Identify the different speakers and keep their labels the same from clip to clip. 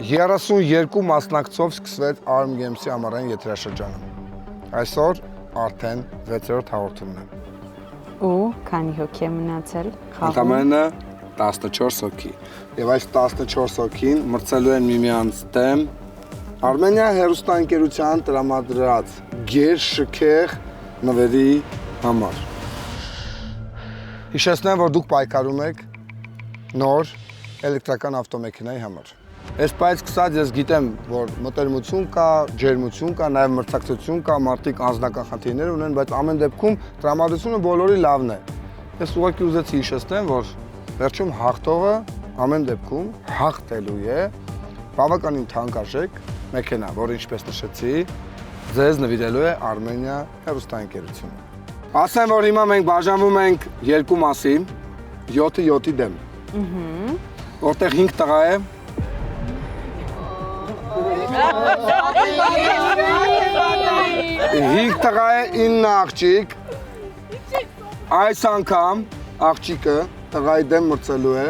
Speaker 1: 32 մասնակցով սկսվեց Arm Games-ի ամառային եթերաշրջանը։ Այսօր արդեն 6-րդ հաղորդումն է։
Speaker 2: Ու քանի հոգի է մնացել խաղում։
Speaker 1: Ընդամենը 14 հոգի։ Եվ այս 14 հոգին մրցելու են միմյանց դեմ Արմենիա հեռուստաընկերության տրամադրած գերշքեղ նվերի համար։ Հիշեցնեմ, որ դուք պայքարում եք նոր էլեկտրական ավտոմեքենայի համար։ Այս պայից սկսած ես գիտեմ, որ մտերմություն կա, ջերմություն կա, նաև մրցակցություն կա, մարդիկ անձնական խնդիրներ ունեն, բայց ամեն դեպքում տրամադրությունը բոլորի լավն է։ Ես ուղղակի ուզեցի հիշեցնեմ, որ վերջում հաղթողը ամեն դեպքում հաղթելու է բավականին թանկարժեք մեքենա, որը ինչպես նշեցի, ձեզ նվիրելու է Արմենիա հեռուստաընկերությունը։ Ասեմ, որ հիմա մենք բաժանվում ենք երկու մասի, 7-7-ի դեմ։ Որտեղ 5 տղա է։ 5 տղա է 9 աղջիկ։ Այս անգամ աղջիկը տղայի դեմ մրցելու է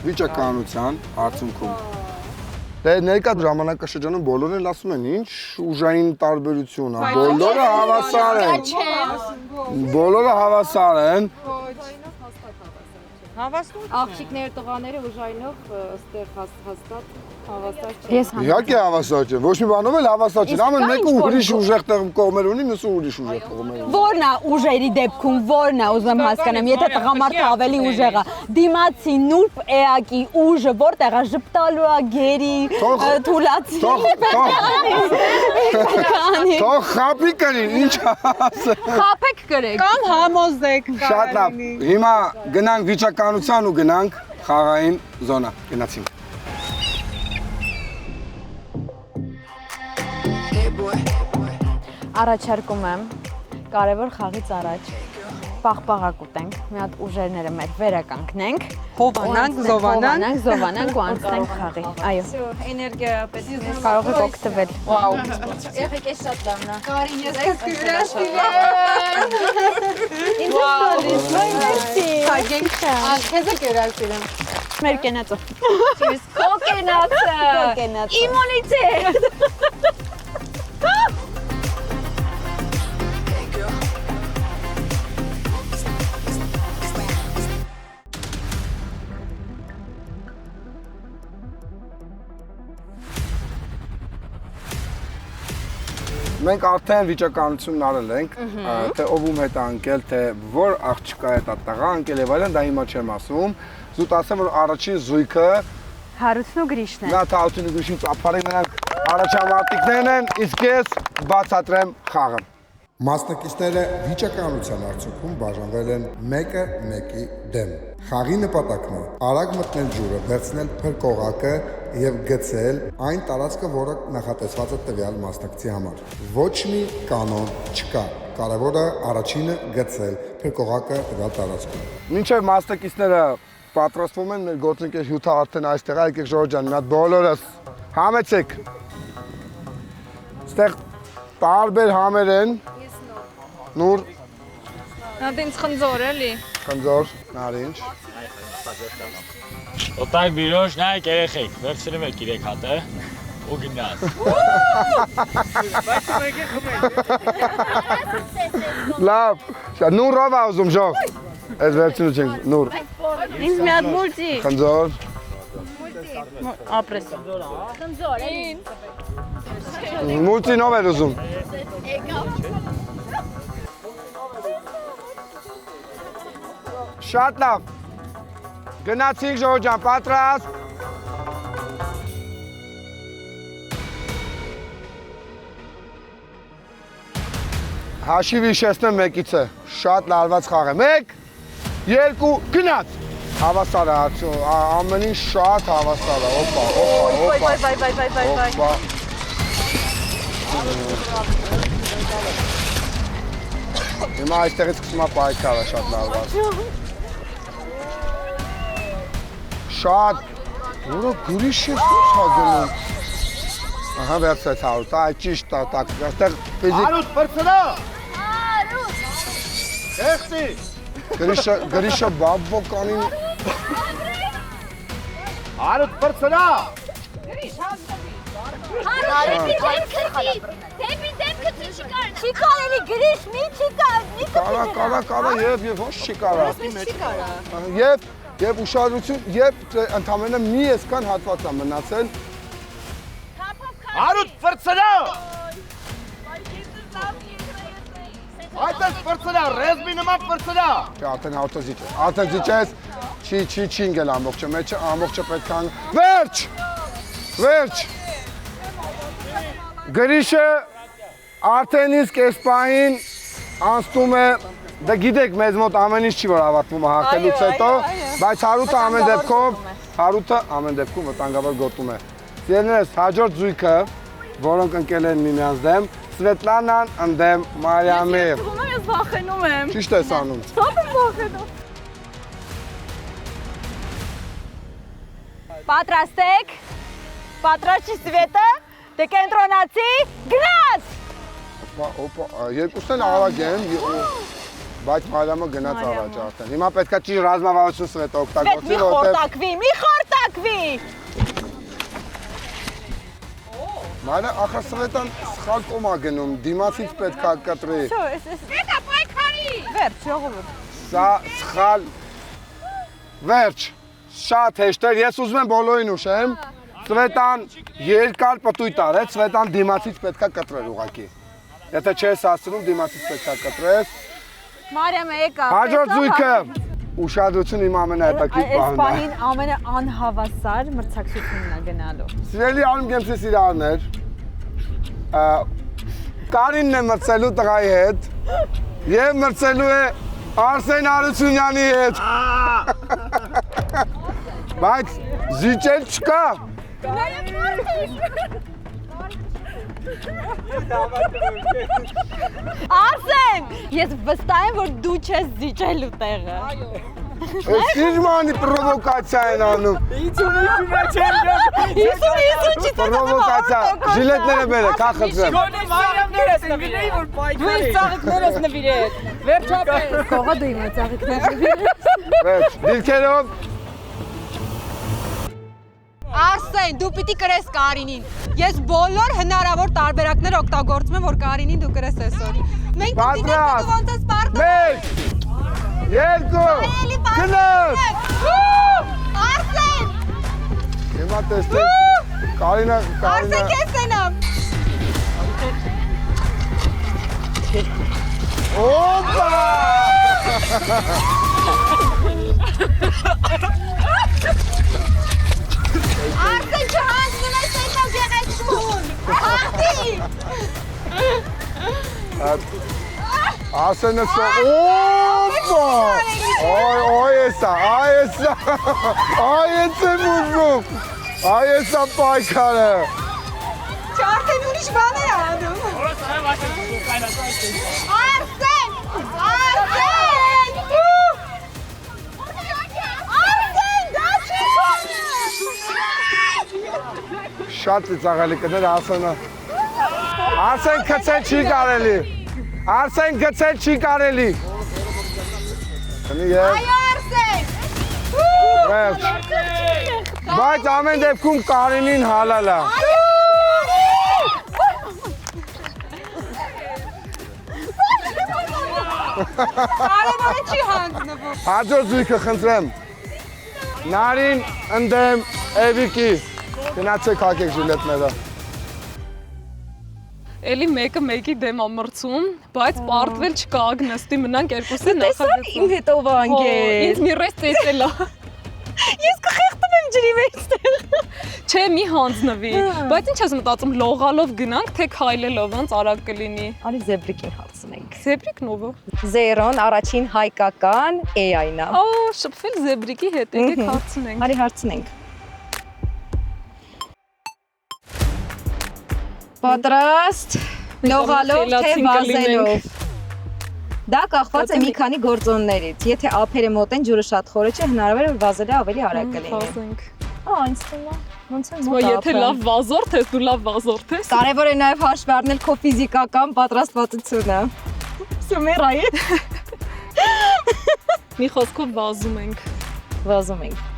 Speaker 1: վիճակականության արդյունքում։ Դե ներկա ժամանակաշրջանում բոլորն էլ ասում են, ինչ ուժային տարբերություն է, բոլորը հավասար են։ Բոլորը հավասար են։
Speaker 3: Աղջիկներ տղաները ուժայնով ստեղ հաստատ հավասար չեն։
Speaker 1: Իհարկե հավասար չեն, ոչ մի բանով էլ հավասար չեն, ամեն մեկը ուրիշ ուժեղ կողմեր ունի, մյուսը ուրիշ ուժեղ կողմեր ունի։
Speaker 2: Որն է ուժերի դեպքում, որն է ուզում հասկանամ, եթե տղամարդը ավելի ուժեղ է, դիմացի նուրբ էակի ուժը որտեղ է ժպտալու է գերի, թուլացի։
Speaker 1: Թող խապի կրի, ինչ ասել։
Speaker 2: Խափեք կրեք։
Speaker 4: Կամ համոզեք։
Speaker 1: Շատ լավ, հիմա գնանք վիճակականության ու գնանք խաղային զոնա, գնացինք։
Speaker 2: Առաջարկում եմ կարևոր խաղից առաջ պաղպաղակ ուտենք, մի հատ ուժերները մեր վերը կանգնենք,
Speaker 4: Հովանանք, զովանանք
Speaker 2: ու անցնենք խաղի։ Այո,
Speaker 3: Էներգիա պետք է
Speaker 2: կարող եք օգտվել։ Վաու։
Speaker 3: եղեք է շատ լավն է։ Կարին ես քեզ կերակրեմ։
Speaker 2: Մեր կենացը։
Speaker 3: Կոկենացը։
Speaker 2: Իմունիտետ։
Speaker 1: Մենք արդեն վիճակականությունն արել ենք, թե ով հետ է ընկել, թե որ աղջկա հետ է տղա ընկել եւ այլն, դա հիմա չեմ ասում։ Զուտ ասեմ, որ առաջին զույգը
Speaker 2: Հարությունն ու Գրիշն է։
Speaker 1: նա Հարությունն ու Գրիշին ծափարեն նրանք առաջամարտիկներն են, իսկ ես բացատրեմ խաղը։ Մասնակիցները վիճակականության արդյունքում բաժանվել են 1-1-ի դեմ։ Խաղի նպատակն է արագ մտնել ջուրը, վերցնել փրկողակը եւ գցել այն տարածքը, որը նախատեսված է տվյալ մասնակցի համար։ Ոչ մի կանոն չկա։ Կարևորը առաջինը գցել փրկողակը տվյալ տարածքում։ Մինչև մասնակիցները պատրաստվում են, մեր գործընկեր Հյութը արդեն այստեղ է, եկեք Ժորժ ջան, մի հատ բոլորս համեցեք։ Այստեղ տարբեր համեր են։ Նուր
Speaker 4: Նա ինձ խնձոր էլի։
Speaker 1: Խնձոր, նարինջ։
Speaker 5: Օտար բիրոշ, նայեք երեխեք, վերցրում եք 3 հատը ու գնաց։
Speaker 1: Լավ, նուրով է ուզում ժող։ Այս վերցնում չենք, նուր։
Speaker 2: Ինձ մի հատ մուլտի։
Speaker 1: Խնձոր։
Speaker 2: Ապրես։
Speaker 1: Մուլտին ով էր ուզում։ Շատ լավ։ Գնացինք Ժողովուրդ ջան, պատրաստ։ Հաշիվ հիշեցնեմ մեկիցը, շատ լարված խաղ է։ 1, 2, գնաց։ Հավասար է, ամենին շատ հավասար է, օպա։ Հիմա այստեղից սկսում է պայքարը շատ լարված։ Շատ, որը գրիշ է սուս հագնում։ Ահա վերցրեց հարուտ, այ ճիշտ տակ, այստեղ ֆիզիկ։ Հարուտ, բրցնա։ Հարուտ։ Եղցի։ Գրիշը բաբոկանին։ Հարուտ, բրցնա։ Գրիշ,
Speaker 2: Չի կարելի գրիշ, մի չի կարելի։
Speaker 1: Կարա, եւ ոչ չի կարա։ Եվ ուշադրություն, եւ ընդամենը մի այսքան հատված է մնացել։
Speaker 6: Արուտ ֆրցնա։ Այդպես ֆրցնա, ռեզմի նման ֆրցնա։
Speaker 1: Արդեն ավտոզիճես, չի ինգել ամբողջը, մեջը ամբողջը պետք է վերջ։ Գրիշը արդեն իսկ այս պահին անցնում է, դա գիտեք մեզ մոտ ամեն ինչ չի որ ավարտվում հաղթելուց հետո, բայց Հարութը ամեն դեպքում վտանգավոր գոտում է։ Սիրելիներս, հաջորդ զույգը, որոնք ընկել են միմյանց դեմ, Սվետլանան ընդդեմ Մարիամի։
Speaker 4: Ես վախենում եմ։
Speaker 1: Ճիշտ ես անում։
Speaker 4: Շատ եմ վախենում։
Speaker 2: Պատրաստ եք։ Պատրաստ չի Սվետը։ Դե կենտրոնացի, գնաց։
Speaker 1: Օպա, երկուսն էլ արագ են, բայց Մարիամը գնաց առաջ արդեն։ Հիմա պետք է ճիշտ ռազմավարություն Սվետը օգտագործի,
Speaker 2: Մի խորտակվի։
Speaker 1: Մարիամ, ախր Սվետան սխալ կոմ է գնում, դիմացից պետք է կտրի։
Speaker 4: Սվետա պայքարի։ Վերջ, ժողովուրդ։
Speaker 1: Սա սխալ վերջ, շատ հեշտ էր, ես ուզում եմ բոլորին ուշեմ, Սվետան երկար պտույտ արեց, Սվետան դիմացից պետք է կտրեր ուղղակի։ Եթե չես հասցնում, դիմացից պետք է կտրես։
Speaker 2: Մարիամը եկա։
Speaker 1: Հաջորդ զույգը, ուշադրություն իմ ամենահետաքրքիր
Speaker 2: Այս
Speaker 1: բանն է։
Speaker 2: պահին ամենաանհավասար մրցակցությունն է գնալու։
Speaker 1: Սիրելի ալմգեմսի սիրահարներ, Կարինն է մրցելու տղայի հետ և մրցելու է Արսեն Արությունյանի հետ։ Բայց զիջել չկա։
Speaker 2: Արսեն, ես վստահ եմ, որ դու չես զիջելու տեղը։
Speaker 1: Սիրմանի պրովոկացիա են անում։
Speaker 2: 50
Speaker 1: Պրովոկացիա, ժիլետները բերը, կա խծրեմ։
Speaker 4: Մարիամներս նվիրեի, որ պայքարի։ Դու ես ծաղիկներս նվիրեի։ Վերջապես։
Speaker 2: Կողա դու իմը ծաղիկներ։
Speaker 1: Վերջ, դիրքերով։
Speaker 4: Արսեն, դու պիտի կրես Կարինին։ Ես բոլոր հնարավոր տարբերակներ օգտագործում եմ, որ Կարինին դու կրես այսօր։ Մենք դինենք դու ոնց ես պարտում։
Speaker 1: Մեկ, երկու, գնաց։
Speaker 4: Արսեն։
Speaker 1: Հիմա տեսնենք, Կարինը։
Speaker 4: Արսեն կես ենամ։
Speaker 1: Օպա!
Speaker 4: Արսեն չհանձնում ես այդտեղ գեղեցկուն։ Հաղթի։
Speaker 1: Ասենը սո, օպա! Այ էսա, այս եմ ուզում, այս է պայքարը։
Speaker 4: Չարդեն ուրիշ բան է անում։ Արսեն! Արսեն! Արսեն, դա չի կողմ։
Speaker 1: Շատ ծիծաղելի կներ Արսենը։ Արսեն գցել չի կարելի։ Արսեն գցել չի կարելի։
Speaker 4: Այո, Արսեն։
Speaker 1: Վերջ։ Բայց ամեն դեպքում Կարինին հալալ է։
Speaker 4: Կարևորը չի հանձնվում։
Speaker 1: Հաջորդ զույգը խնդրեմ։ Նարին ընդդեմ Էվիկի։ Գնացեք հակեք ժիլետները։
Speaker 7: Էլի մեկը մեկի դեմ ամրցում, բայց պարտվել չկա Ագնեստի մնանք երկուսը նախագծում։
Speaker 2: Իմ հետովանք է։
Speaker 7: Ինձ մի ռեստ տեսելա։
Speaker 2: Ես կխեղդում եմ ջրի մեջ տեղ։
Speaker 7: Չէ, մի հանձնվի, բայց ինչ ես մտածում, լողալով գնանք, թե քայլելով, ոնց արագ կլինի։
Speaker 2: Արի զեբրիկին հարցնենք։
Speaker 7: Զեբրիկն ով է։
Speaker 2: Զերոն առաջին հայկական AI-ն է։
Speaker 7: Օ, շփվել զեբրիկի հետ, եկեք հարցնենք։
Speaker 2: Արի հարցնենք։ Պատրաստ, լողալով թե վազելով։ Դա կախված է մի քանի գործոններից։ Եթե ափերը մոտ են, ջուրը շատ խորը չէ, հնարավոր է որ վազելը ավելի արագ կլինի։
Speaker 7: Վազենք։
Speaker 2: Ինձ թվում է, ոնց է մոտ
Speaker 7: Եթե լավ վազորդ ես, դու լավ վազորդ ես։
Speaker 2: Կարևոր է նաև հաշվի առնել քո ֆիզիկական պատրաստվածությունը։ Սումերայի
Speaker 7: Մի խոսքով վազում ենք։
Speaker 2: վազում ենք։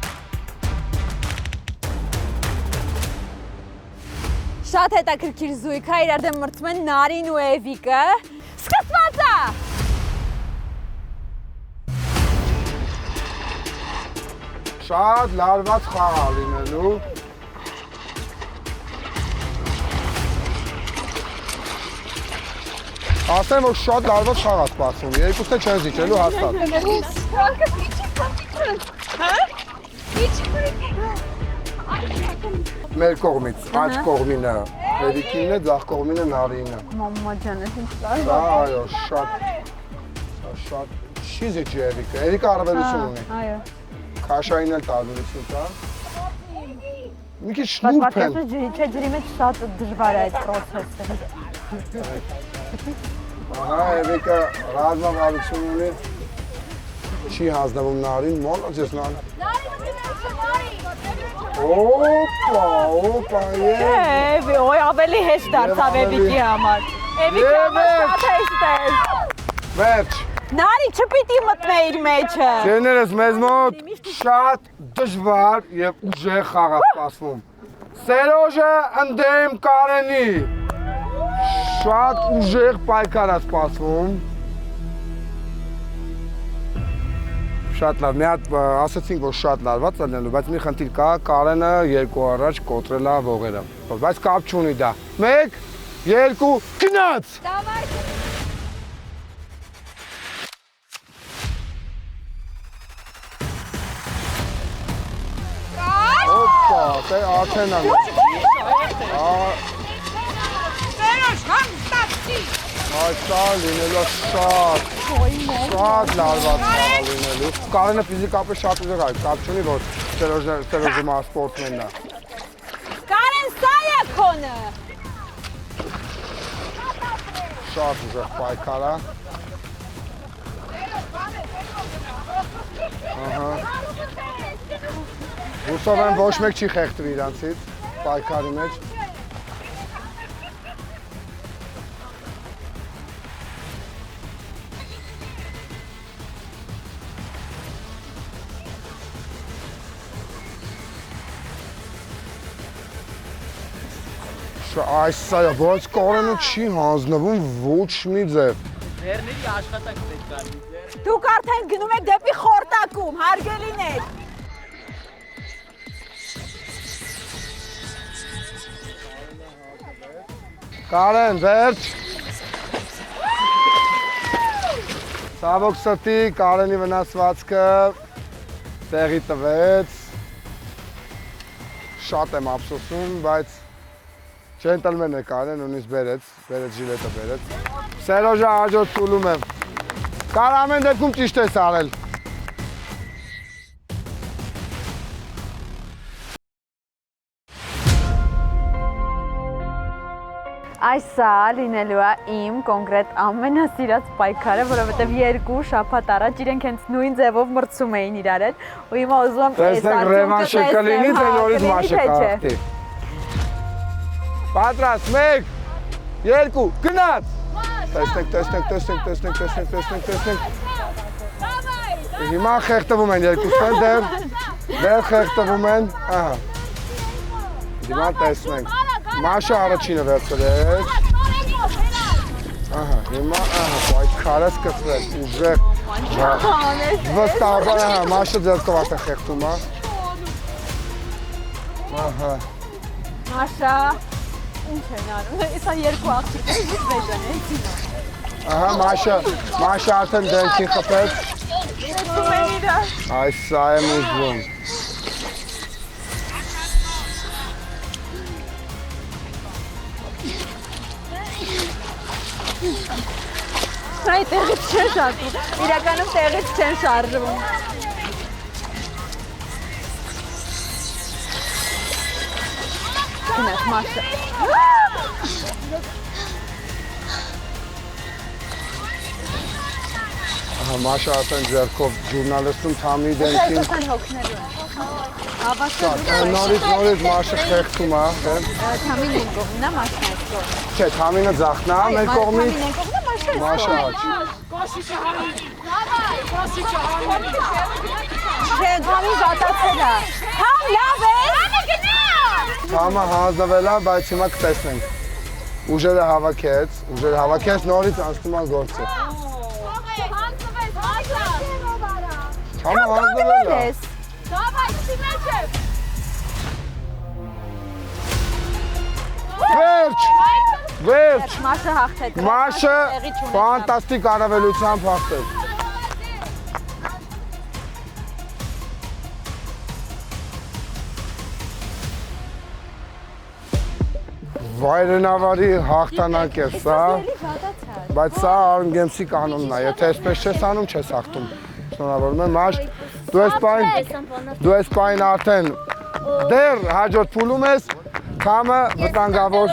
Speaker 3: Շատ հետաքրքիր զույգ է, իրար դեմ մրցում են Նարին ու Էվիկը։ Սկսված է։
Speaker 1: Շատ լարված խաղ է լինելու։ Ասեմ, որ շատ լարված խաղ է սպասում, երկուսը չեն զիջելու հաստատ։ Մեր կողմից, աջ կողմինը Էրիկինն է, ձախ կողմինը Նարինը։
Speaker 3: Մամմա ջանը ինչ կար։
Speaker 1: Դա այո, շատ չի զիջի Էրիկը, Էրիկը առավելություն ունի։
Speaker 3: Այո։
Speaker 1: Քաշային էլ տարբերություն կա։ Մի քիչ շնուրբ են։
Speaker 3: Չէ, ջրի մեջ շատ դժվար է այդ process-ը։
Speaker 1: Ահա, Էրիկը ռազմավարություն ունի։ Չի հանձնվում Նարին, մոլոջես Նարին։ Օպա,
Speaker 3: Էվի, ոյ ավելի հեշտ դարձավ Էվիկի համար։ Էվիկի համար շատ հեշտ է։
Speaker 1: Վերջ։
Speaker 3: Նարի չպիտի մտնե իր մեջը։
Speaker 1: Ձեներս մեզ մոտ շատ դժվար և ուժեղ խաղ է սպասվում։ Սերոժը ընդդեմ Կարենի։ Շատ ուժեղ պայքար է սպասվում։ Շատ լավ, մի հատ ասացինք, որ շատ լարված է լինելու, բայց մի խնդիր կա, Կարենը երկու առաջ կոտրել է ողերը, բայց կապ չունի դա։ 1, 2, գնաց! Օպա, դե արդեն է։ Այս սա լինելու շատ լարված խաղ լինելու։ Կարենը ֆիզիկապես շատ ուժեղ է, կապ չունի, որ Սերոժը սպորտմենն է։
Speaker 3: Կարեն, սա է քոնը։
Speaker 1: Շատ ուժեղ պայքար է։ Հուսով եմ ոչ մեկ չի խեղդվի իրանցից պայքարի մեջ։ Այս սա է, բայց Կարենը չի հանձնվում ոչ մի ձև։
Speaker 6: Ձերների աշխատանքն է կարելի։
Speaker 3: Դուք արդեն գնում եք դեպի խորտակում, հարգելիներ։
Speaker 1: Կարեն, վերջ։ Ցավոք սրտի Կարենի վնասվածքը տեղի տվեց։ Շատ եմ ափսոսում, բայց Ջենտլմեն է Կարեն, ունից բերեց ժիլետը բերեց։ Սերոժը հաջորդ տուլում եմ։ Կար ամեն դեպքում ճիշտ ես արել։
Speaker 3: Այսա լինելու է իմ կոնկրետ ամենասիրած պայքարը, որովհետև երկու շաբաթ առաջ իրենք հենց նույն ձևով մրցում էին իրար հետ, ու հիմա ուզում եմ
Speaker 1: տեսնենք ռևանշը կլինի, թե նորից մաշը կախտի։ Պատրաստ, 1, 2, գնաց։ Տեսնենք։ Հիմա խեղդվում են երկուսն դեռ խեղդվում են, ահա։ Հիմա տեսնենք։ Մաշը առաջինը վերցրեց։ Ահա, հիմա պայքարը սկսվեց, ուժեղ։ Վստահաբար, ահա, մաշը ձեռքով արդեն խեղդում է։ Ահա։
Speaker 3: Մաշա, ինչ են անում, իսա երկու աղջիկներ ինչ վեժան են։
Speaker 1: Ահա, մաշը արդեն դենքին խփեց։ Այս սա եմ ուզվում։
Speaker 3: Այ տեղից չեն շարժվում, իրականում տեղից չեն շարժվում։ Գնաց մաշը։
Speaker 1: Ահա, մաշը արդեն ձեռքով ժուրնալիստում թամի դենքին։ Նորից մաշը խեղդում է։
Speaker 3: Թամին են կողմնա, մաշն այս կողմ։
Speaker 1: Չէ, թամինը ձախն է, մեր կողմից։ Մաշը աջ։
Speaker 3: Չէ, թամին վատացել է։ Թամ լավ է։
Speaker 1: Քամը հանձնվել է, բայց հիմա կտեսնենք։ Ուժերը հավաքեց, նորից անցնում է գործը։ Քամը հանձնվել է։ Վերջ։
Speaker 3: Մաշը հաղթեց։
Speaker 1: Մաշը ֆանտաստիկ առավելությամբ հաղթեց։ Վայրենավարի հաղթանակ է սա, բայց սա Արմգեմսի կանոնն է, եթե այսպես չես անում, չես հաղթում։ Շնորհավորում եմ, Մաշ, դու այս պայն արդեն դեռ հաջորդ փուլում ես, քամը վտանգավոր։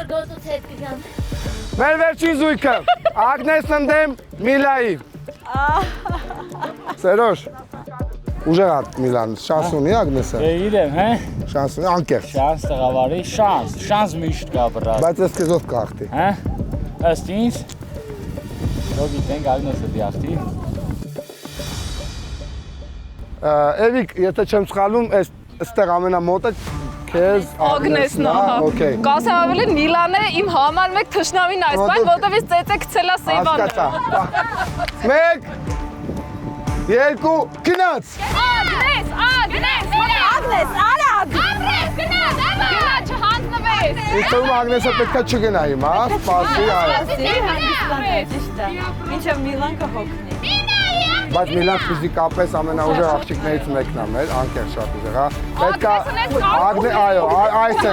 Speaker 1: Մեր վերջին զույգը, Ագնեսն ընդդեմ Միլայի։ Սերոշ, ուժեղ է Միլան, շանս ունի Ագնեսը։
Speaker 5: Իրեմ, հե։
Speaker 1: Շանս ունի, անկեղծ։
Speaker 5: Շանս տղավարի, շանս միշտ կա բրած։
Speaker 1: Բայց ես քեզով կախտի։
Speaker 5: Հա։ Ըստ ինձ։ Դու գիտենք Ագնեսը դիախտի։
Speaker 1: Էվիկ, եթե չեմ սխալում, այստեղ ամենամոտը քեզ
Speaker 7: Ագնեսն է, հա։
Speaker 1: Okay։
Speaker 7: Կասեմ ավելի Միլանը իմ համար մեկ թշնամին այս բան, որտեղ ես ծեծե գցելա Սեյվանը։
Speaker 1: Մեկ, 2, գնաց։
Speaker 7: Ագնես, արագ։ Գնա, չհանձնվես։
Speaker 1: Ինձ թվում է Ագնեսը պետքա չգնա հիմա, սպասի այո։
Speaker 3: Մինչև Միլան կհոգնի։
Speaker 1: Բայց Միլան ֆիզիկապես ամենաուժեղ աղջիկներից մեկն է մեր, անկեղծ շատ ուժեղ, հա։ Պետքա այո, այս է։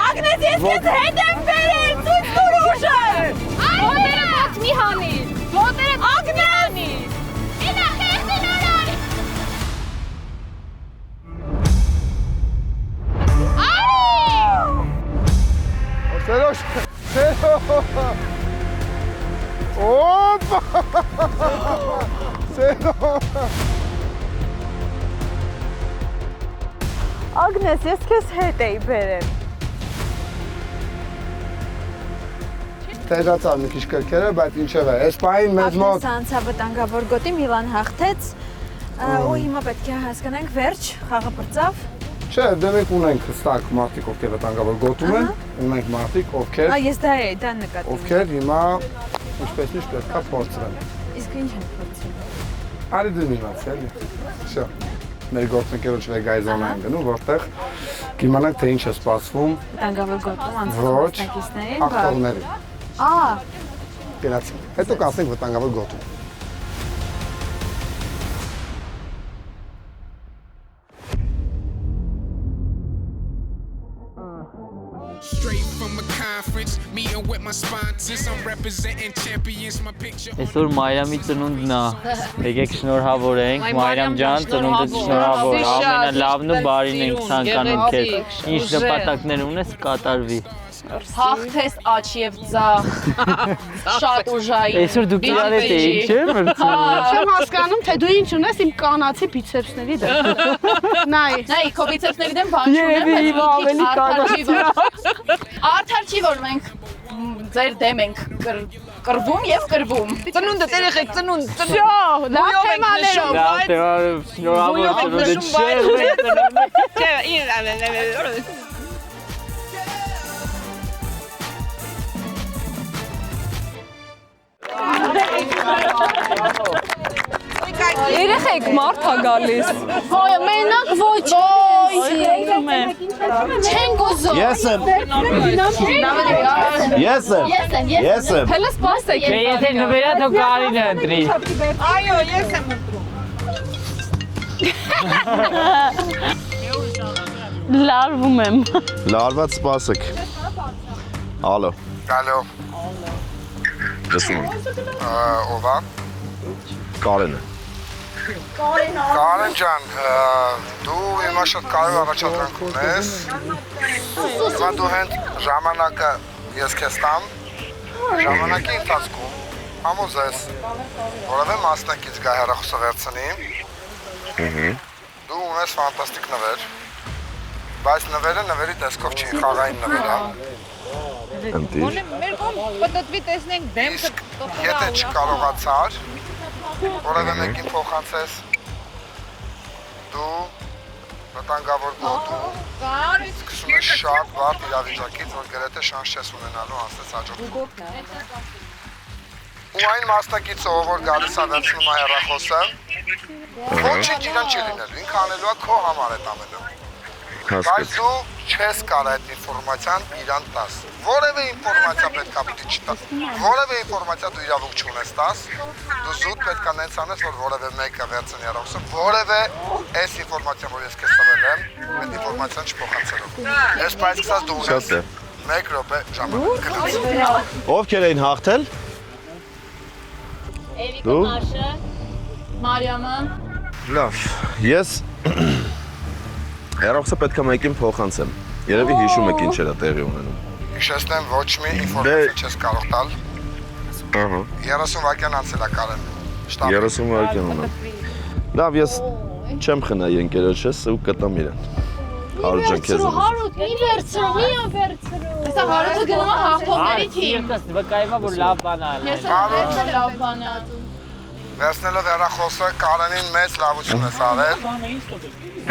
Speaker 3: Ագնես, ես քեզ հետ եմ բերել, ցույց տուր ուժը։
Speaker 7: Ոտերը մոտ մի հանիր։ Ոտերը Ագնես։
Speaker 3: Ինա քեզ նորան։
Speaker 1: Սերոշ։ Օպա։ Սերոշ։
Speaker 3: Ագնես, ես քեզ հետ էի բերել։
Speaker 1: Տեժացավ մի քիչ կրկերը, բայց ինչև է, այս պահին մեզ մոտ։
Speaker 3: Ագնեսը անցավ վտանգավոր գոտի, Միլան հաղթեց։ Ու հիմա պետք է հասկանանք վերջ, խաղը բրծավ։
Speaker 1: Չէ, դե մենք ունենք հստակ մարդիկ, ովքեր վտանգավոր գոտում են, ունենք մարդիկ, ովքեր
Speaker 3: Ես դա էի, դա նկատում։
Speaker 1: ովքեր հիմա ինչպես միշտ պետքա փորձեն։
Speaker 3: Իսկ ինչ են փորձում։
Speaker 1: Արի դու միմաց, էլի։ Շո։ Մեր գործընկերոջ վեգայի զոնա են գնում, որտեղ կիմանանք թե ինչ է սպասվում
Speaker 3: Վտանգավոր գոտում անցած
Speaker 1: ոչ
Speaker 3: մասնակիցներին։
Speaker 1: ախտողներին։
Speaker 3: Ահա,
Speaker 1: Գնացի։ Հետո կասենք վտանգավոր գոտում։
Speaker 8: Straight from a conference, meeting with my sponsors. I'm representing champions. My picture.
Speaker 6: Այսօր Մարիամի ծնունդն է։ Եկեք շնորհավորենք Մարիամ ջան, ծնունդդ շնորհավոր։ Ամենալավն ու բարին ենք ցանկանում քեզ։ Ինչ նպատակներ ունես կատարվի։
Speaker 7: Հաղթես աչ եւ ձախ։ Շատ ուժային։
Speaker 6: Այսօր դուք իրար հետ էիք, չէ՞, մրցում։
Speaker 9: Չեմ հասկանում, թե դու ինչ ունես իմ կանացի բիցեպսների դեմ։ Նայ։
Speaker 7: Նայ, քո բիցեպսների դեմ բան չունեմ, արդար չի, որ մենք ձեր դեմ ենք կռվում եւ կռվում։
Speaker 9: Ծնունդը երեխեք, ծնունդ։ Շո, լավ թեմաներով։
Speaker 6: Լավ թեմաներով, շնորհավոր ծնունդդ շեր։
Speaker 7: Երեխեք մարդ է գալիս։
Speaker 9: Ոյ, մենակ ոչ։ Չեն գոզում։
Speaker 10: Ես եմ։
Speaker 7: Հələ սպասեք։
Speaker 6: Դե եթե նվերա դու Կարինը ընտրի։
Speaker 4: Այո, ես եմ
Speaker 9: Լարվում եմ։
Speaker 10: Լարված սպասեք։ Ալո։
Speaker 1: Ալո,
Speaker 10: Լսում եմ։
Speaker 1: ով է։
Speaker 10: Կարենը։
Speaker 1: Կարեն ջան, դու հիմա շատ կարևոր առաջադրանք ունես։ Հիմա դու հենց ժամանակը ես քեզ տամ, ժամանակի ընթացքում համոզես, որևէ մասնակից գա հեռախոսը վերցնի։ Դու ունես ֆանտաստիկ նվեր, բայց նվերը նվերի տեսքով չի, խաղային նվեր է։
Speaker 10: Ընտիր։
Speaker 4: մեր կողմ պատտվի տեսնենք դեմքը
Speaker 1: Եթե չկարողացար, որևէ մեկին փոխանցես, դու վտանգավոր գոտու։ Սկսում է շատ բարդ իրավիճակից, որ գրեթե շանս չես ունենալու անցնես հաջորդ։ Ու այն մասնակիցը, որ գալիս է վերցնում է հեռախոսը, ոչինչ իրան չի լինելու, ինքը անելու է քո համար այդ ամենը։ Բայց դու չես կարող այդ ինֆորմացիան իրան տաս։ Որևէ ինֆորմացիա պետք է պիտի չտաս։ Որևէ ինֆորմացիա դու իրավունք չունես տաս, դու զուտ պետք է նենց անես, որ որևէ մեկը վերցնի հեռախոսը, որևէ այս ինֆորմացիան, որ ես քեզ տվել եմ, այդ ինֆորմացիան չփոխանցելով։ Այս բայց կսած դու ունես 1 րոպե ժամանակ։
Speaker 10: Ովքեր էին հաղթել։
Speaker 9: Էվիկը, Մաշը, Մարիամը։
Speaker 10: Լավ, ես հեռախոսը պետք է մեկին փոխանցեմ։ Երևի հիշում եք ինչ էր տեղի ունենում։
Speaker 1: Հիշեցնեմ, ոչ մի ինֆորմացիա չես կարող տալ։
Speaker 10: Ահա։
Speaker 1: 30 վայրկյան անցել է Կարեն։
Speaker 10: 30 վայրկյան ունեմ։ Լավ, ես չեմ խնայի ընկերոջս ու կտամ իրեն։ Հարութ ջան, քեզ։
Speaker 9: Հարութ, մի վերցրու, մի վերցրու։ Հեսա Հարութը գնում է հաղթողների թիմ։
Speaker 6: Ես վկայում եմ, որ լավ բան է։
Speaker 9: Ես էլ լավ բան է ատում։
Speaker 1: Վերցնելով հեռախոսը Կարենին մեծ լավություն ես արել։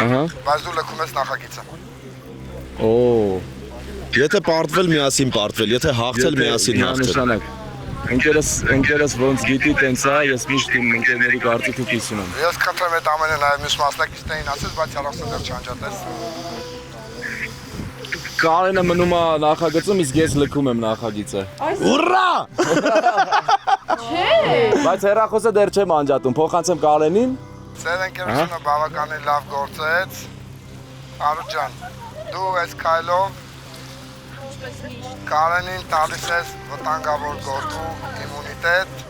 Speaker 10: Ահա։
Speaker 1: Բայց դու լքում ես նախագիծը։
Speaker 10: Օ։ Եթե պարտվել միասին պարտվել, եթե հաղթել միասին հաղթել։
Speaker 11: Ընկերս ոնց գիտի տենց է, ես միշտ իմ ընկերների կարծիքը կիսում եմ։
Speaker 1: Ես խնդրեմ այդ ամենը նաև մյուս մասնակիցներին ասես, բայց հեռախոսը դեռ չանջատես։
Speaker 11: Կարենը մնում է նախագծում, իսկ ես լքում եմ նախագիծը։
Speaker 10: Ուռա!
Speaker 9: Չէ։
Speaker 11: Բայց հեռախոսը դեռ չեմ անջատում, փոխանցեմ Կարենին։
Speaker 1: Ձեր ընկերությունը բավականին լավ գործեց։ Հարութ ջան, դու այս քայլով Կարենին տալիս ես վտանգավոր գոտու իմունիտետ։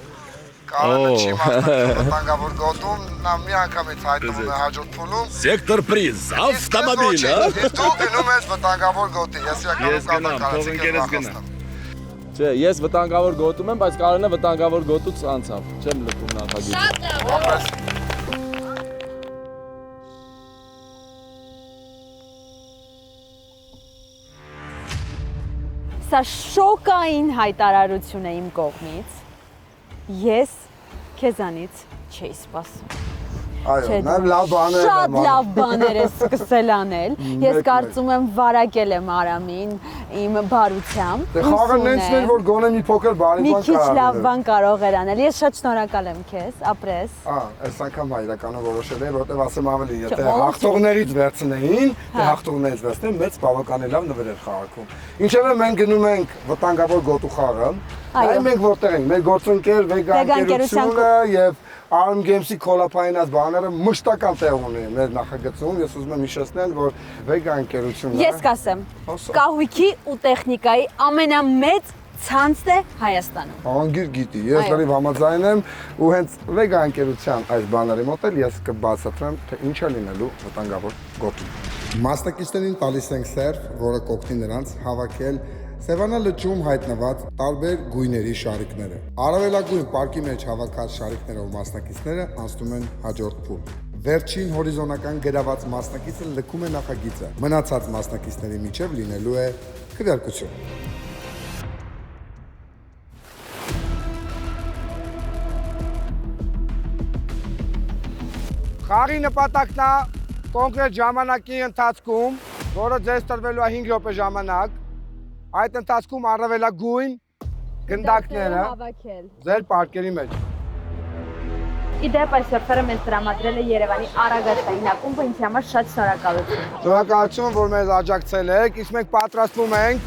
Speaker 1: Կարենը չի մասնակցում վտանգավոր գոտում, նա մի անգամից հայտնվում է հաջորդ փուլում։
Speaker 10: Սեկտոր պրիզ, ավտոմոբիլ, հա։
Speaker 1: Դու գնում ես վտանգավոր գոտի, ես իրականում կապակցի քեզ վախեցնում։
Speaker 11: Չէ, ես վտանգավոր գոտում եմ, բայց Կարենը վտանգավոր գոտուց անցավ։ Չեմ լքում նախագիծը։
Speaker 9: Շատ լավ։
Speaker 3: Սա շոկային հայտարարություն է իմ կողմից։ Ես քեզանից չէի սպասում։
Speaker 1: Այո, նաև լավ բաներ եմ
Speaker 3: Շատ լավ բաներ ես սկսել անել։ Ես կարծում եմ վարակել եմ Արամին իմ բարությամբ։
Speaker 1: Դե խաղը նենց էր, որ գոնե մի փոքր բարի
Speaker 3: Մի
Speaker 1: բան
Speaker 3: քիչ
Speaker 1: կարող
Speaker 3: լավ բան կարող էր անել։ Ես շատ շնորհակալ եմ քեզ, ապրես։
Speaker 1: Այս անգամ իրականում որոշել եմ, որտեղ ասեմ ավելի, եթե հաղթողներից վերցնեին, թե հաղթողներից վերցնեն, մեծ բավականին լավ նվեր էր խաղարկում։ Ինչևէ մենք գնում ենք վտանգավոր գոտու խաղը։ Այ մենք որտեղ ենք, մեր գործընկեր Vega ընկերությունը եւ Arm Games-ի կոլապայինած բաները մշտական տեղ ունի մեր նախագծում։ Ես ուզում եմ հիշեցնել, որ Vega ընկերությունը
Speaker 3: Ես կասեմ, կահույքի ու տեխնիկայի ամենամեծ ցանցն է Հայաստանում։
Speaker 1: Անգիր գիտի, ես լրիվ համաձայն եմ ու հենց Vega ընկերության այս բաների մոտ էլ ես կբացատրեմ, թե ինչ է լինելու վտանգավոր գոտում։ Մասնակիցներին տալիս ենք սերվ, որը կօգնի նրանց հավաքել Սևանա լճում հայտնված տարբեր գույների շարիկները։ Առավելագույն պարկի մեջ հավաքած շարիկներով մասնակիցները անցնում են հաջորդ փուլ։ Վերջին հորիզոնական գրաված մասնակիցը լքում է նախագիծը։ Մնացած մասնակիցների միջև լինելու է քվեարկություն։ Խաղի նպատակն է կոնկրետ ժամանակի ընթացքում, որը ձեզ տրվելու է 5 րոպե ժամանակ, այդ ընթացքում առավելագույն գնդակները ձեր պարկերի մեջ։
Speaker 3: Իդեպ այս սերֆերը մեզ տրամադրել է Երևանի Արագածային ակումբը, ինձ համար շատ շնորհակալություն։
Speaker 1: Շնորհակալություն, որ մեզ աջակցել եք, իսկ մենք պատրաստվում ենք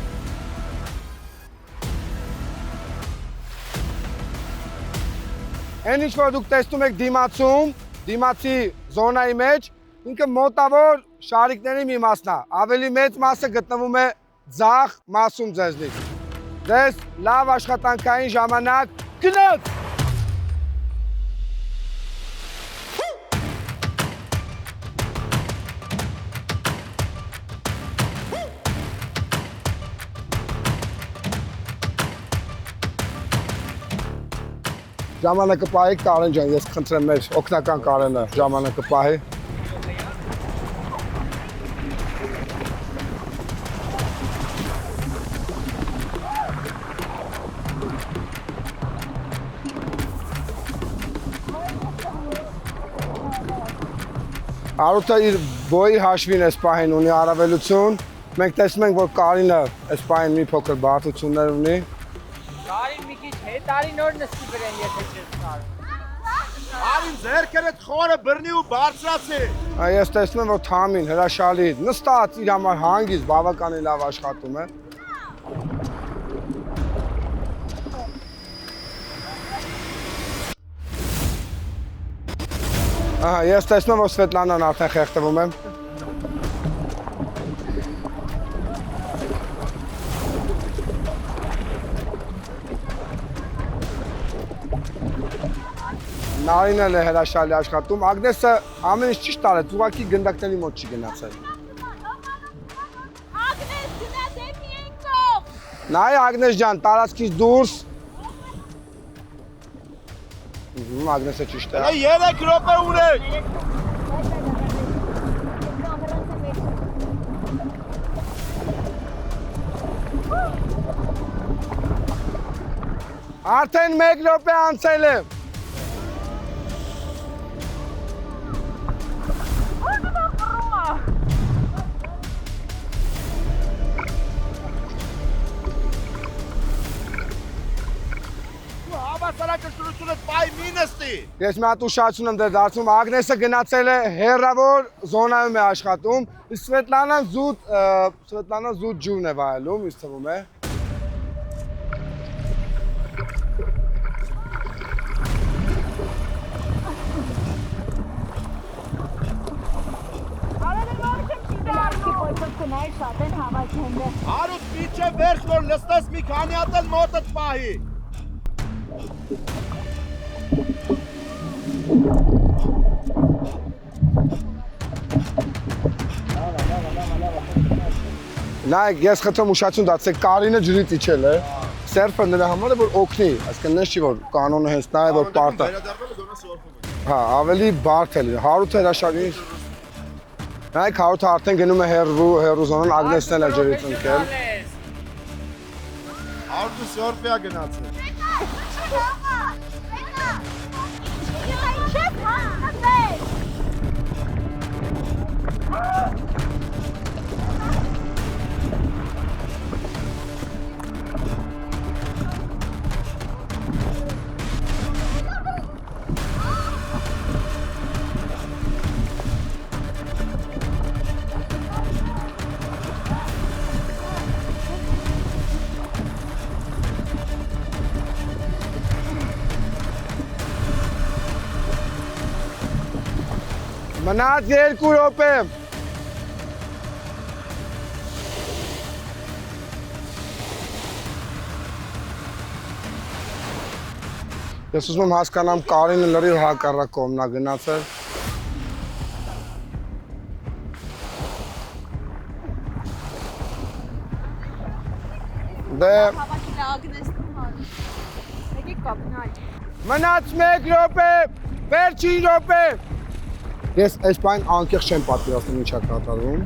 Speaker 1: Այն ինչ որ դուք տեսնում եք դիմացում, դիմացի զոնայի մեջ, ինքը մոտավոր շարիկների մի մասն է, ավելի մեծ մասը գտնվում է ձախ մասում ձեզնից։ Ձեզ լավ աշխատանքային ժամանակ գնաց։ Ժամանակը պահեք Կարեն ջան, ես խնդրեմ մեր օգնական Կարենը ժամանակը պահի։ Արութը իր բոյի հաշվին այս պահին ունի առավելություն։ Մենք տեսնում ենք, որ Կարինը այս պահին մի փոքր բարդություններ ունի։
Speaker 6: Կարին մի քիչ հետարի նոր նստի վրան, եթե չես կարող։
Speaker 10: Արին ձերքերդ խորը բռնի ու բարձրացի։
Speaker 1: Ես տեսնում եմ, որ Թամին հրաշալի նստած իր համար հանգիստ բավականին լավ աշխատում է։ Ահա, ես տեսնում եմ, որ Սվետլանան արդեն խեղդվում է։ Նարինն էլ է հրաշալի աշխատում, Ագնեսը ամեն ինչ ճիշտ արեց, ուղղակի գնդակների մոտ չի գնացել։
Speaker 9: Ագնես, գնա դեպի եկող։
Speaker 1: Նայ Ագնես ջան, տարածքից դուրս։ Ագնեսը ճիշտ է։
Speaker 10: 3 րոպե ունեք։
Speaker 1: Արդեն 1 րոպե անցել է։
Speaker 10: Հավասարակշռությունը պայ մի նստի։
Speaker 1: Ես մի հատ ուշադրություն եմ դեր դարձնում, Ագնեսը գնացել է հեռավոր զոնայում է աշխատում, իսկ Սվետլանան զուտ ջուրն է վայելում, ինձ թվում է։
Speaker 10: Արուտ միջև վերջ, որ լստես մի քանի հատ էլ մոտդ պահի։
Speaker 1: Նայեք, ես խնդրում ուշադրություն դարձեք, Կարինը ջրից իջել է։ Սերֆը նրա համար է, որ օգնի, այսինքն նես չի, որ կանոնը հենց նա է, որ պարտա։ Հա, ավելի բարդ է, Հարութը հրաշալի։ Նայեք, Հարութը արդեն գնում է հեռու զոնան, Ագնեսն էլ է ջրից ընկել։
Speaker 10: Հարութը սորֆիա գնացել։
Speaker 1: Մնաց 2 րոպե։ Ես ուզում եմ հասկանամ Կարինը լրիվ հակառակ կողմն է գնացել։ Դե մնաց 1 րոպե, վերջին րոպե։ Ես այս բան անկեղծ չեմ պատկերացնում ինչա կատարվում։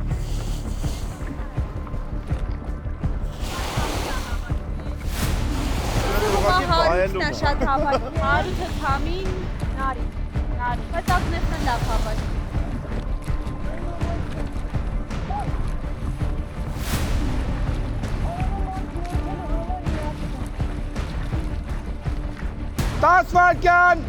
Speaker 3: Հարութն է շատ հավաքի, Հարութը Թամին, Նարին, բայց Ագնեսն էլ լավ հավաքի։
Speaker 1: Տաս վարկյան։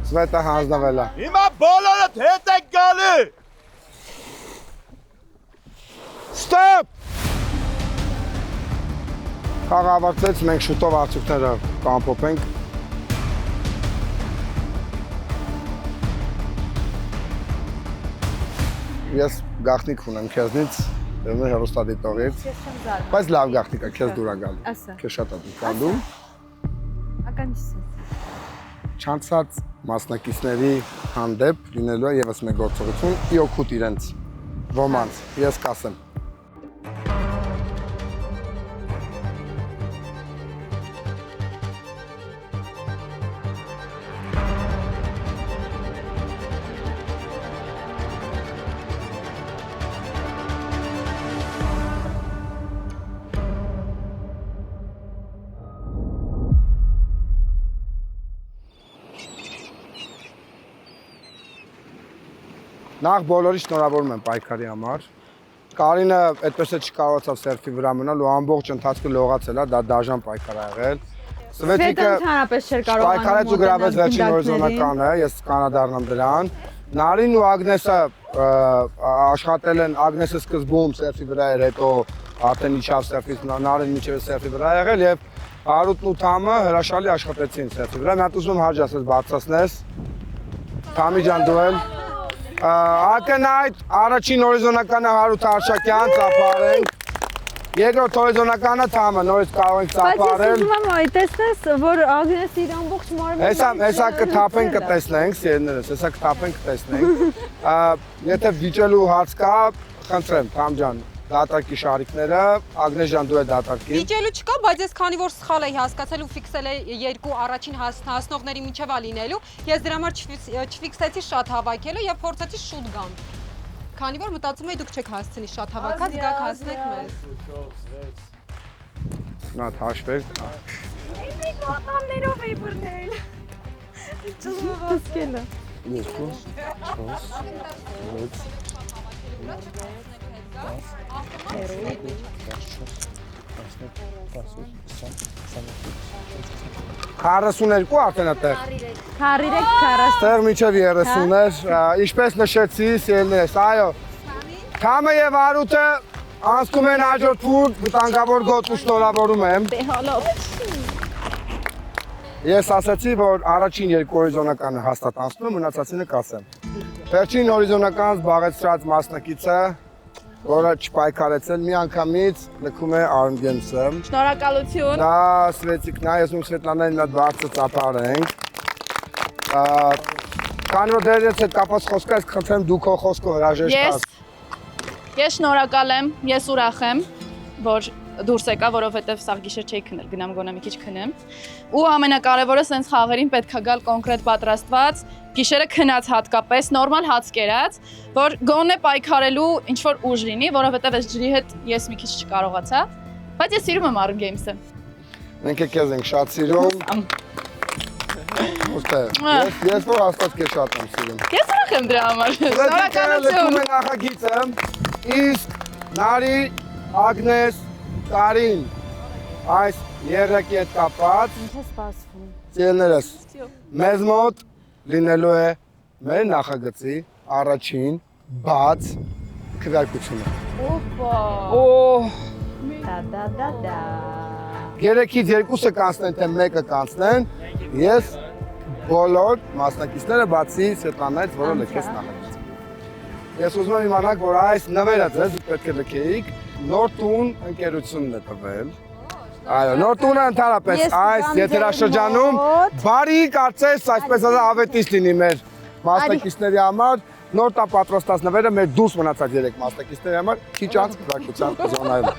Speaker 1: Սվետը հանձնվել է։
Speaker 10: Հիմա բոլորդ հետ եք գալի։
Speaker 1: Ստոպ։ Խաղը ավարտվեց, մենք շուտով արդյունքները կամփոփենք։ Ես գաղտնիք ունեմ քեզնից, հեռուստադիտողից։
Speaker 3: Ես չեմ զարմանում։
Speaker 1: Բայց լավ գաղտնիք է, քեզ դուր է գալու։
Speaker 3: Ասա։
Speaker 1: Քեզ շատ է դուր։
Speaker 3: Ականջիս։
Speaker 1: Չանցած մասնակիցների հանդեպ լինելու է եւս մեկ գործողություն՝ իօգուտ իրենց ոմանց։ Ես կասեմ։ Նախ բոլորի շնորհավորում եմ պայքարի համար։ Կարինը այդպես է չկարողացավ սերֆի վրա մնալ ու ամբողջ ընթացքը լողացել է, դա դաժան պայքար ա եղել։
Speaker 3: Սվետիկը ընդհանրապես չէր կարողանում
Speaker 1: պայքարեց ու գրավեց վերջին հորիզոնականը, ես կանադառնամ դրան։ Նարին ու Ագնեսը աշխատել են, Ագնեսը սկզբում սերֆի վրա էր, հետո արդեն իջավ սերֆից, Նարին մինչև սերֆի վրա եղել եւ Հարութն ու Թամը հրաշալի աշխատեցին սերֆի վրա։ Մի հատ ուզում հարջ ասես բացասնես։ Թամի ջան դու էլ Ակնայդ առաջին հորիզոնականը Հարութ Արշակյան ծափարենք։ Երկրորդ հորիզոնականը Թամը նորից կարող ենք ծափարել։
Speaker 3: Բայց ես ուզում եմ այ տեսնես, որ Ագնեսը իր ամբողջ մարմինը
Speaker 1: Հեսա կթափենք կտեսնենք, սիրելիներս, հեսա կթափենք կտեսնենք։ Եթե վիճելու հարց կա, խնդրեմ, Թամ ջան, դատարկի շարիկները, Ագնես ջան դու է դատարկի։
Speaker 4: Վիճելու չկա, բայց ես քանի որ սխալ էի հասկացել ու ֆիքսել էի երկու առաջին հասնողների միջև ալինելու, ես դրա համար չֆիքսեցի շատ հավաքելու եւ փորձեցի շուտ գամ։ Քանի որ մտածում էի դուք չեք հասցնի շատ հավաքած, գաք հասնեք մեզ։
Speaker 1: Նա հաշվեր։
Speaker 3: Ոտաններով էի բռնել։ Ճզմովասկելը։
Speaker 1: 2 42 արդեն այդտեղ։
Speaker 3: 43-40։
Speaker 1: Տեղ միջև 30-ներ, ինչպես նշեցի, սիրելիներս, այո, Թամը եւ Հարութը անցնում են հաջորդ փուլ, վտանգավոր գոտ ու շնորհավորում եմ։ Ես ասացի, որ առաջին երկու հորիզոնականը հաստատ անցնում, մնացածինը կասեմ։ Վերջին հորիզոնական զբաղեցրած մասնակիցը, որը չպայքարեցել մի անգամից լքում է Արմգենսը։
Speaker 9: Շնորհակալություն։
Speaker 1: Դա Սվետիկն է, ես ու Սվետլանային մի հատ բարձր ծափարենք։ Քանի որ դերից հետ կապված խոսքը, ես խնդրեմ դու քո խոսքը հրաժեշտ տաս։
Speaker 9: Ես շնորհակալ եմ, ես ուրախ եմ, որ դուրս եկա, որովհետև սաղ գիշեր չէի քնել, գնամ գոնե մի քիչ քնեմ։ Ու ամենակարևորը սենց խաղերին պետք է գալ կոնկրետ պատրաստված, գիշերը քնած հատկապես, նորմալ հաց կերած, որ գոնե պայքարելու ինչ որ ուժ լինի, որովհետև այս ջրի հետ ես մի քիչ չկարողացա, բայց ես սիրում եմ Arm Games-ը։
Speaker 1: Մենք քեզ ենք շատ սիրում։ Ես որ հաստատ քեզ շատ եմ սիրում։
Speaker 9: Ես ուրախ եմ դրա համար։ Շնորհակալություն։
Speaker 1: Նախագիծը, իսկ Նարի, Ագնես, Կարին այս երրակի հետ կապած
Speaker 3: Ինչ է սպասվում։
Speaker 1: Սիրելիներս, մեզ մոտ լինելու է մեր նախագծի առաջին բաց քվեարկությունը։
Speaker 3: Դա։
Speaker 1: Երեքից երկուսը կանցնեն, թե մեկը կանցնեն, ես բոլոր մասնակիցները բացի Սվետլանայից, որը լքեց նախագծը։ Ես ուզում եմ իմանալ, որ այս նվերը ձեզ պետք է լքեիք, Նոր տուն ընկերությունն է տվել։ Այո, Նոր տունը ընդհանրապես այս եթերաշրջանում բարի կարծես, այսպես ասած ավետից լինի մեր մասնակիցների համար, նոր տա պատրաստած նվերը մեր դուրս մնացած 3 մասնակիցների համար քիչ անց քվեարկության զոնայում։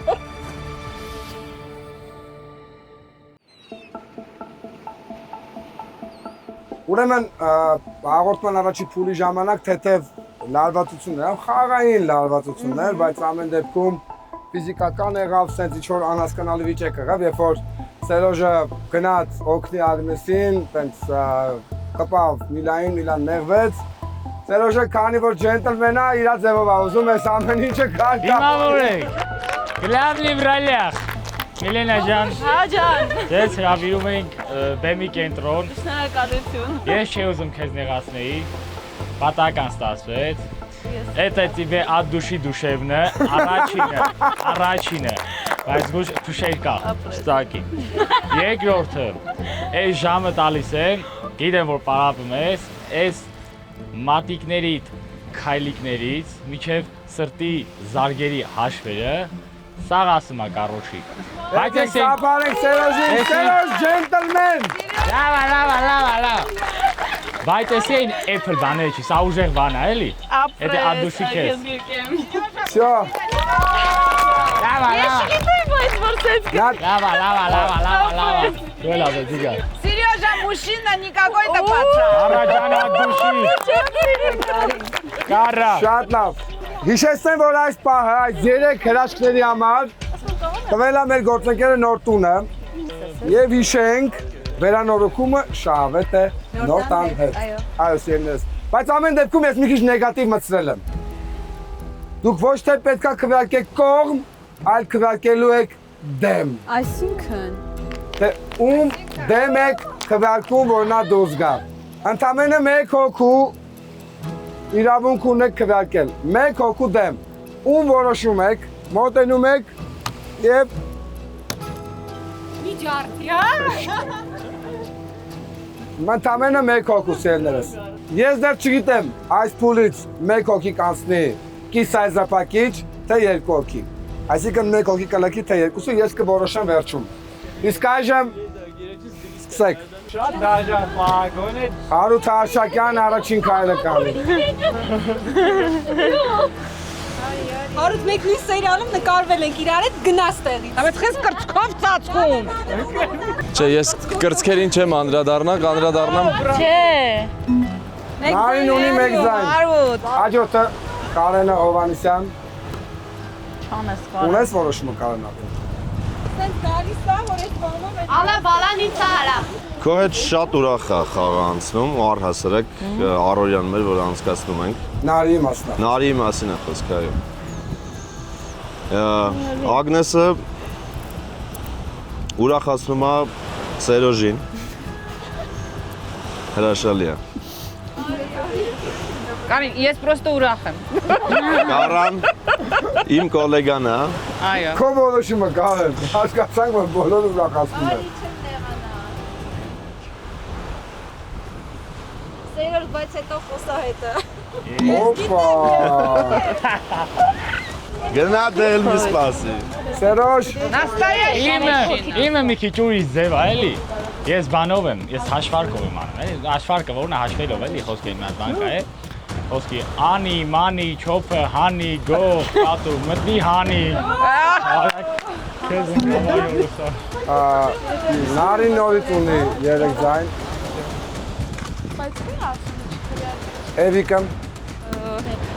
Speaker 1: Ուրեմն հաղորդման առաջի փուլի ժամանակ թեթև լարվածություններ, խաղային լարվածություններ, բայց ամեն դեպքում ֆիզիկական եղավ, սենց ինչ-որ անհասկանալի վիճակ եղավ, երբ որ Սերոժը գնաց օգնի Ագնեսին, տենց կպավ Միլան նեղվեց, Սերոժը քանի որ ջենտլմեն է, իրա ձևով է ուզում ես ամեն ինչը կար
Speaker 5: Դիմավորեք, գլավլի վրալյախ, Միլենա ջան,
Speaker 9: Հա ջան,
Speaker 5: ձեզ հրավիրում ենք բեմի կենտրոն,
Speaker 9: շնորհակալություն։
Speaker 5: ես չի ուզում քեզ նեղացնեի, պատահական ստացվեց, Это тебе от души душевно, առաջինը, բայց ոչ թուշերկա, ստակի։ Երկրորդը, այս ժամը տալիս եմ, գիտեմ որ պարապում ես, այս մատիկներիդ, քայլիկներից, միջև սրտի զարգերի հաշվերը, սաղ ասում է կարոչիկ։
Speaker 1: Բայց ես ապարենք Սերոժին, Սերոժ ջենտլմեն։
Speaker 5: Լավ։ Բայց ես այն Apple բաները չի, սա ուժեղ բան է, էլի։ Это от души քեզ։
Speaker 1: Всё։
Speaker 9: Ես չգիտեմ այս որսեց։
Speaker 5: Լավ։ Դու լավ ես, դիգա։
Speaker 9: Сережа, мужчина никакой-то пацан։
Speaker 5: Առաջան от души։ Կարա։
Speaker 1: Շատ լավ։ Հիշեցնեմ, որ այս պահը, այս 3 հրաշքների համար տվել է մեր գործընկերը Նոր տունը եւ հիշենք վերանորոգումը շահավետ է Նոր տան հետ։ Այո, սիրելիներս, Բայց ամեն դեպքում ես մի քիչ նեգատիվ մտցրել եմ։ Դուք ոչ թե պետքա քվեարկեք կողմ, այլ քվեարկելու եք դեմ։
Speaker 3: Այսինքն
Speaker 1: Դե ում դեմ եք քվեարկում, որ նա դուրս գա։ Ընդամենը մեկ հոգու իրավունք ունեք քվեարկել։ Մեկ հոգու դեմ։ Ում որոշում եք, մոտենում եք եւ Ընդամենը մեկ հոգու սերներս։ Ես դեռ չգիտեմ այս փուլից մեկ հոգի կանցնի կիսայզապակիչ, թե երկու հոգի։ Այսինքն մեկ հոգի կլակի, թե երկուսը ես կորոշեմ վերջում։ Իսկ այժմ սկսեք։
Speaker 5: Շատ դաժան պարագոն է։
Speaker 1: Հարութ Արշակյան առաջին քայլը կանի։
Speaker 4: Հարութ մեկ նույն սերիալում նկարվել ենք իրար հետ գնաց տեղից։ Բայց խես կրծքով ծածկում։
Speaker 11: Չէ, ես կրծքերին չեմ անդրադառնամ։
Speaker 9: Չէ։
Speaker 1: Նարին ունի մեկ ձայն։ Հաջորդը Կարենը Հովանեսյան։
Speaker 9: Չանես
Speaker 1: Ունես որոշումը Կարենը։
Speaker 4: Սենց գալիս է, որ այդ բանով է։
Speaker 3: Ալա բալան ինձ հարա։
Speaker 10: Քո հետ շատ ուրախ է խաղը անցնում, ու առհասարակ առօրյան մեր, որ անցկացնում ենք։
Speaker 1: Նարիի մասնա։
Speaker 10: Նարիի մասին է խոսքը, այո։ Ագնեսը ուրախացնում է Սերոժին։ Հրաշալի է։
Speaker 7: Կարին, ես պրոստը ուրախ եմ։
Speaker 10: Կարան իմ կոլեգան է։
Speaker 7: Այո։
Speaker 1: Քո որոշումը Կարեն, հասկացանք, որ բոլորը ուրախացնում են։
Speaker 2: Սերորդ, բայց հետո խոսահետը։
Speaker 1: Օպա։
Speaker 10: Գնա դել մի սպասի։
Speaker 1: Սերոժ։
Speaker 5: Իմը մի քիչ ուրիշ ձև է, էլի։ Ես բանով եմ, ես հաշվարկով եմ անում, էլի։ Հաշվարկը որն է հաշվելով, էլի, խոսքի մի հատ բան կա, է։ Խոսքի անի, մանի, չոփը, հանի, գող, կատու, մտնի հանի։ Քեզ ընկալայորուսա։
Speaker 1: Նարին նորից ունի 3 ձայն։ Էվիկը։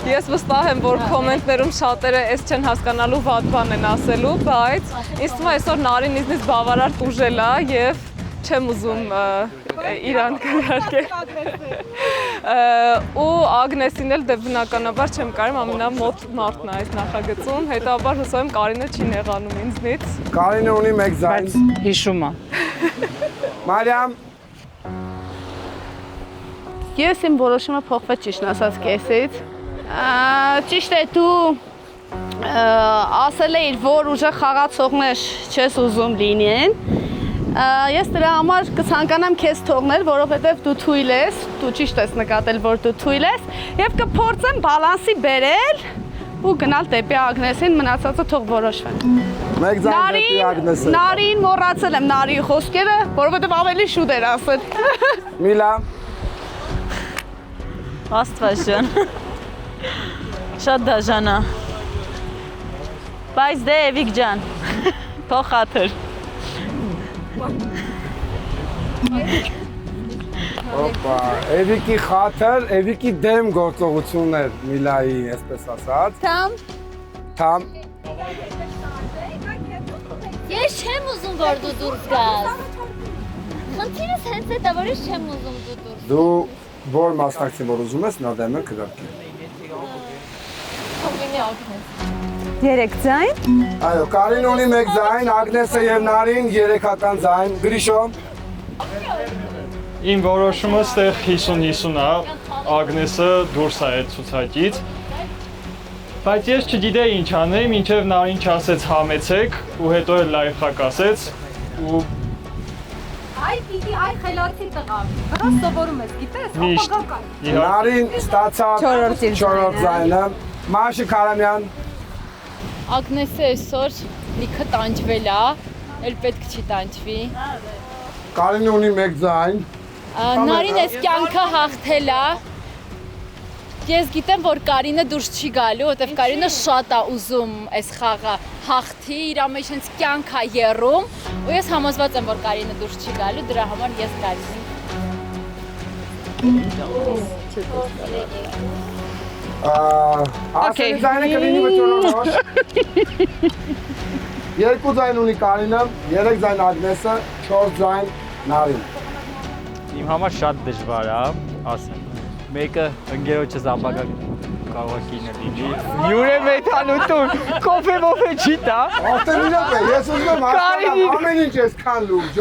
Speaker 7: Ես վստահ եմ, որ կոմենտներում շատերը այս չեն հասկանալու վատ բան են ասելու, բայց ինձ թվում է այսօր Նարին ինձնից բավարար տուժել է եւ չեմ ուզում իրան քվեարկել։ Ու Ագնեսին էլ դե բնականաբար չեմ կարում ամենամոտ մարդն է այս նախագծում, հետաբար հուսով եմ Կարինը չի նեղանում ինձնից։
Speaker 1: Կարինը ունի 1 ձայն։
Speaker 7: Հիշում է։
Speaker 1: Մարիամ։
Speaker 9: Ես իմ որոշումը փոխվեց ճիշտ ասած կեսից։ Ճիշտ է դու ասել էիր, որ ուժեղ խաղացողներ չես ուզում լինեն։ Ես դրա համար կցանկանամ քեզ թողնել, որովհետև դու թույլ ես, դու ճիշտ ես նկատել, որ դու թույլ ես, եւ կփորձեմ բալանսի բերել ու գնալ դեպի Ագնեսին, մնացածը թող որոշվեն։
Speaker 1: 1 ձայն դեպի Ագնեսը։
Speaker 9: Նարին մոռացել եմ Նարիի խոսքերը, որովհետև ավելի շուտ էր ասել։
Speaker 1: Միլա։
Speaker 9: Աստված ջան։ Շատ դաժան է։ Բայց դե Էվիկ ջան, թող խաթր։
Speaker 1: Օպա, Էվիկի խաթր, Էվիկի դեմ գործողություններ Միլայի, այսպես ասած։ Թամ։
Speaker 12: Ես չեմ ուզում, որ դու դուրս գաս։ Խնդիրս հենց է դա, որ ես չեմ ուզում դու դուրս։
Speaker 1: Դու որ մասնակցին, որ ուզում ես, նա դեմ է քվեարկել։
Speaker 3: 3 ձայն։
Speaker 1: Այո, Կարին ունի 1 ձայն, Ագնեսը եւ Նարին 3-ական ձայն։ Գրիշո։
Speaker 13: Իմ որոշումը ստեղ 50-50 է, Ագնեսը դուրս է այդ ցուցակից։ Բայց ես չգիտեի ինչ անեի, մինչև Նարին չասեց համեցեք ու հետո էլ լայվ խակ ասեց ու
Speaker 4: Այ պիտի այ խելացի տղա։ Բրա սովորում ես, գիտես, ապագական։
Speaker 1: Նարին ստացավ 4-րդ ձայնը։ Մաշի Քարամյան։
Speaker 9: Ագնեսը այսօր լիքը տանջվել է, էլ պետք չի տանջվի։
Speaker 1: Կարինը ունի 1 ձայն։
Speaker 9: Նարին այս կյանքը հաղթել է։ Ես գիտեմ, որ Կարինը դուրս չի գալու, որտեվ Կարինը շատ է ուզում այս խաղը հաղթի, իր մեջ հենց կյանք է եռում, ու ես համոզված եմ, որ Կարինը դուրս չի գալու, դրա համար ես գալիս եմ։
Speaker 1: Ասելի ձայնը կլինի վճորորոշ։ 2 ձայն ունի Կարինը, 3 ձայն Ագնեսը, 4 ձայն Նարին։
Speaker 5: Իմ համար շատ դժվար է, ասեմ։
Speaker 6: մեկը ընկերոջս ապագա կարող է կինը լինի։ Յուրե մեթանուտուն, կոֆե մոֆե չի տա։
Speaker 1: Արդեն իրոք է, ես ուզում եմ հասկանալ ամեն ինչ ես քան լուրջ։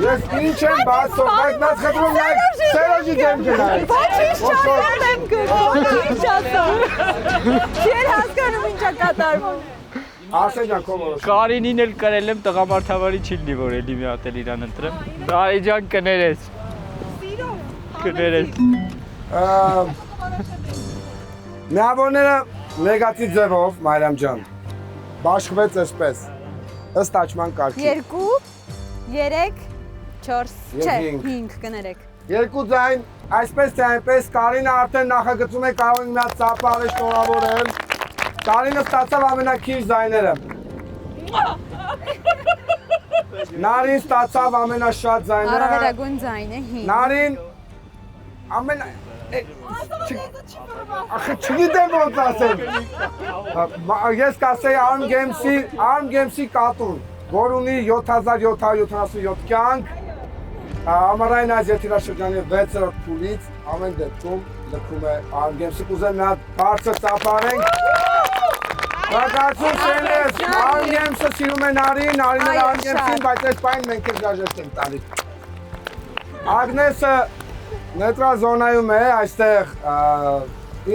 Speaker 1: Ես ինչ եմ բացում, բայց նա խնդրում եմ Սերոջի դեմ գնալ։
Speaker 3: Բաչիշ չարյալ եմ գնում, ինչ ասում։ Չեր հասկանում ինչա կատարվում։
Speaker 1: Արսեն ջան, քո որոշ։
Speaker 6: Կարինին էլ կրել եմ տղամարդավարի չի լինի, որ էլի մի հատ էլ իրան ընտրեմ։ Կարի ջան կներես։ Կներես։
Speaker 1: Միավորները նեգատիվ ձևով, Մարիամ ջան, բաշխվեց այսպես, ըստ աճման կարգի։
Speaker 3: 2, 3, 4, չէ, 5 կներեք։
Speaker 1: 2 ձայն, այսպես թե այնպես, Կարինը արդեն նախագծում է կարող ենք մի հատ ծափարը շնորհավորել։ Կարինը ստացավ ամենաքիչ ձայները։ Նարին ստացավ ամենաշատ ձայները։
Speaker 3: Առավելագույն ձայնը 5։
Speaker 1: Նարին չգիտեմ ոնց ասեմ։ Ես կասեի Arm Games-ի կատուն, որ ունի 7777 կյանք, ամառային այս եթերաշրջանի 6-րդ փուլից ամեն դեպքում լքում է Arm Games-ը, կուզեմ մի հատ բարձր ծափարենք։ Բակացում սենես, Arm Games-ը սիրում է Նարին, Նարին էլ Arm Games-ին, բայց այս պայն մենք էլ գաժեստ ենք տալի։ Ագնեսը նետրազոնայում է, այստեղ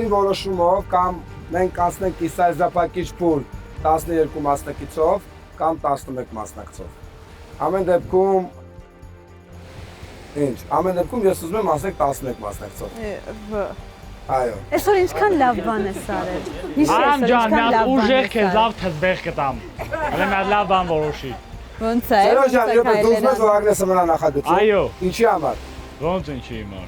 Speaker 1: ին որոշումով կամ մենք կանցնենք կիսայզապակիչ փուլ 12 մասնակիցով կամ 11 մասնակցով։ Ամեն դեպքում ես ուզում եմ ասենք 11 մասնակցով։ Այո։
Speaker 3: Այսօր ինչքան լավ բան ես արել։
Speaker 5: Արամ ջան, մի հատ ուժեղ քեզ լավ թզբեղ կտամ։ Հələ մի հատ լավ բան որոշի։
Speaker 3: Ոնց է։
Speaker 1: Սերոջ ջան, դու ուզում ես որ Ագնեսը մնա նախագծում։
Speaker 5: Այո։
Speaker 1: Ինչի համար։
Speaker 5: Ոնց ինչի համար։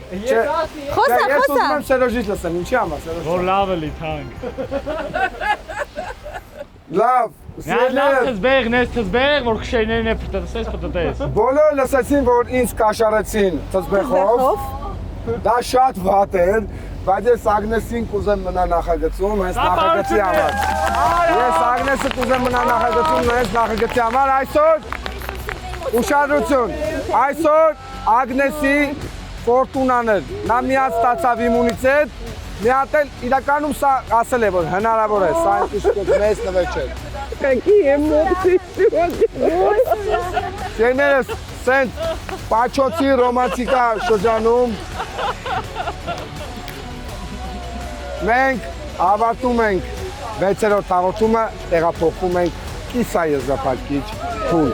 Speaker 3: Խոսա։
Speaker 1: Ես ուզում եմ Սերոջից լսեմ, ինչի համար Սերոջ։
Speaker 5: Որ լավ էլի թանկ։
Speaker 1: Լավ։
Speaker 5: Լավ թզբեղն ես թզբեղ, որ քշերներն է պտտես։
Speaker 1: Բոլորը լսեցին, որ ինձ կաշառեցին թզբեղով։ Դա շատ վատ էր, բայց ես Ագնեսին կուզեմ մնա նախագծում, հենց նախագծի համար։ Ես Ագնեսը կուզեմ մնա նախագծում, հենց նախագծի համար։ Այսօր ուշադրություն, այսօր Ագնեսի ֆորտունան էր։ Նա մի հատ ստացավ իմունիտետ, մի հատ էլ իրականում սա ասել է, որ հնարավոր է, սա այնպես մեծ նվեր չէ։ Какие эмоции сегодня։ Սերներս սենց պաչոցի ռոմանտիկա շրջանում մենք ավարտում ենք 6-րդ հաղորդումը, տեղափոխվում ենք կիսայեզրափակիչ փուլ։